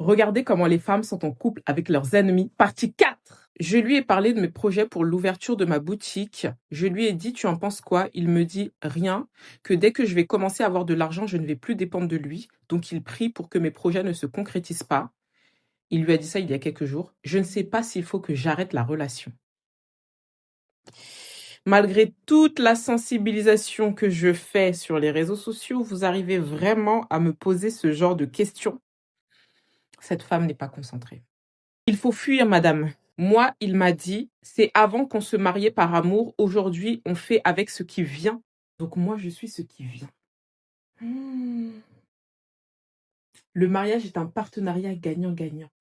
Regardez comment les femmes sont en couple avec leurs ennemis. Partie 4. Je lui ai parlé de mes projets pour l'ouverture de ma boutique. Je lui ai dit, tu en penses quoi? Il me dit, rien, que dès que je vais commencer à avoir de l'argent, je ne vais plus dépendre de lui. Donc il prie pour que mes projets ne se concrétisent pas. Il lui a dit ça il y a quelques jours. Je ne sais pas s'il faut que j'arrête la relation. Malgré toute la sensibilisation que je fais sur les réseaux sociaux, vous arrivez vraiment à me poser ce genre de questions? Cette femme n'est pas concentrée. Il faut fuir, madame. Moi, il m'a dit, c'est avant qu'on se mariait par amour. Aujourd'hui, on fait avec ce qui vient. Donc moi, je suis ce qui vient. Le mariage est un partenariat gagnant-gagnant.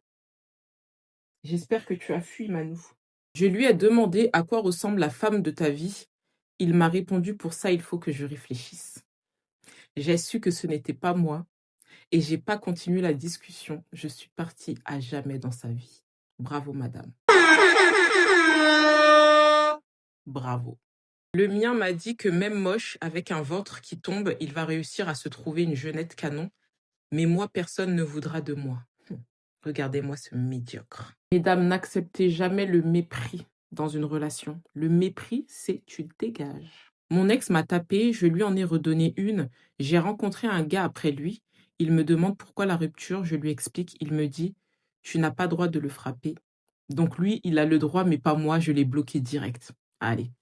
J'espère que tu as fui, Manou. Je lui ai demandé à quoi ressemble la femme de ta vie. Il m'a répondu, pour ça, il faut que je réfléchisse. J'ai su que ce n'était pas moi et j'ai pas continué la discussion. Je suis partie à jamais dans sa vie. Bravo, madame. Bravo. Le mien m'a dit que même moche, avec un ventre qui tombe, il va réussir à se trouver une jeunette canon. Mais moi, personne ne voudra de moi. Regardez-moi ce médiocre. Mesdames, n'acceptez jamais le mépris dans une relation. Le mépris, c'est tu dégages. Mon ex m'a tapé, je lui en ai redonné une. J'ai rencontré un gars après lui. Il me demande pourquoi la rupture, je lui explique. Il me dit, tu n'as pas droit de le frapper. Donc lui, il a le droit, mais pas moi, je l'ai bloqué direct. Allez.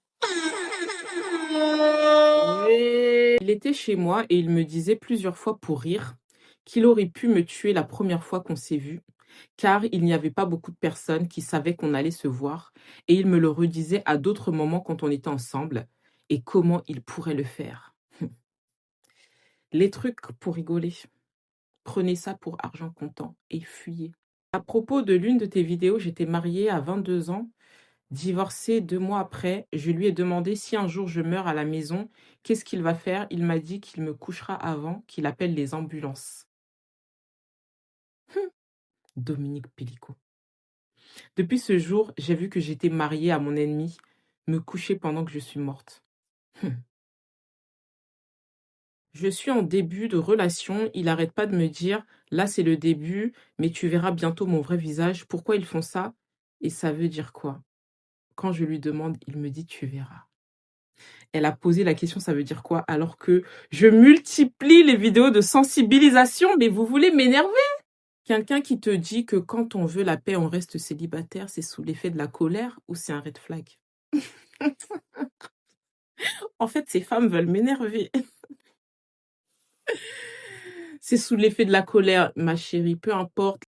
Oui. Il était chez moi et il me disait plusieurs fois pour rire qu'il aurait pu me tuer la première fois qu'on s'est vu, car il n'y avait pas beaucoup de personnes qui savaient qu'on allait se voir, et il me le redisait à d'autres moments quand on était ensemble, et comment il pourrait le faire. Les trucs pour rigoler. Prenez ça pour argent comptant et fuyez. À propos de l'une de tes vidéos, j'étais mariée à 22 ans, divorcée 2 mois après. Je lui ai demandé si un jour je meurs à la maison, qu'est-ce qu'il va faire? Il m'a dit qu'il me couchera avant, qu'il appelle les ambulances. Dominique Pellicot. Depuis ce jour, j'ai vu que j'étais mariée à mon ennemi, me coucher pendant que je suis morte. Je suis en début de relation, il arrête pas de me dire, là c'est le début, mais tu verras bientôt mon vrai visage. Pourquoi ils font ça? Et ça veut dire quoi? Quand je lui demande, il me dit, tu verras. Elle a posé la question, ça veut dire quoi? Alors que je multiplie les vidéos de sensibilisation, mais vous voulez m'énerver? Quelqu'un qui te dit que quand on veut la paix, on reste célibataire, c'est sous l'effet de la colère ou c'est un red flag? En fait, ces femmes veulent m'énerver. C'est sous l'effet de la colère, ma chérie, peu importe.